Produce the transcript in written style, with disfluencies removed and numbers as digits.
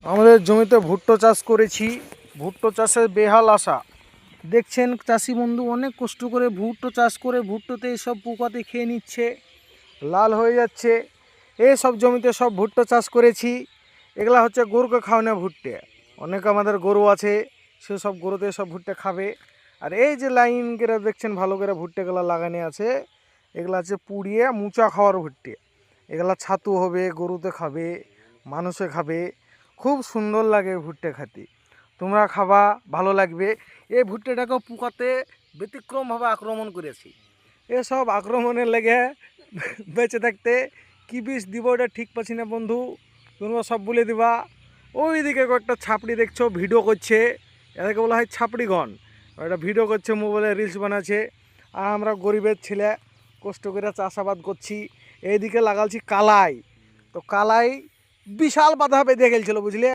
আমাদের জমিতে ভুট্টো চাষ করেছি। ভুট্টো চাষের বেহাল আশা। দেখছেন চাষি বন্ধু অনেক কষ্ট করে ভুট্টো চাষ করে ভুট্টোতে সব পোকাতে খেয়ে নিচ্ছে, লাল হয়ে যাচ্ছে। এই সব জমিতে সব ভুট্টো চাষ করেছি। এগুলা হচ্ছে গরুকে খাওয়ানো ভুট্টে। অনেক আমাদের গরু আছে, সেসব গরুতে সব ভুট্টে খাবে। আর এই যে লাইন করে দেখছেন ভালো করে ভুট্টেগুলো লাগানো আছে, এগুলা হচ্ছে পুড়িয়ে মুচা খাওয়ার ভুট্টে। এগুলা ছাতু হবে, গরুতে খাবে, মানুষে খাবে। খুব সুন্দর লাগে ভুট্টে খেতে, তোমরা খাবা, ভালো লাগবে। এই ভুট্টেটাকেও পোকাতে ব্যতিক্রমভাবে আক্রমণ করেছি। এসব আক্রমণের লেগে বেঁচে থাকতে কী বিষ দিব এটা ঠিক পাচ্ছি না বন্ধু, তোমরা সব বলে দিবা। ওইদিকে কয়েকটা ছাপড়ি দেখছো ভিডিও করছে, এদেরকে বলা হয় ছাপড়িগণ। এটা ভিডিও করছে, মোবাইলে রিলস বানাচ্ছে। আর আমরা গরিবের ছেলে কষ্ট করে চাষাবাদ করছি। এইদিকে লাগালছি কালাই। তো কালাই বিশাল বাধা বেঁধে গেছিল, বুঝলে।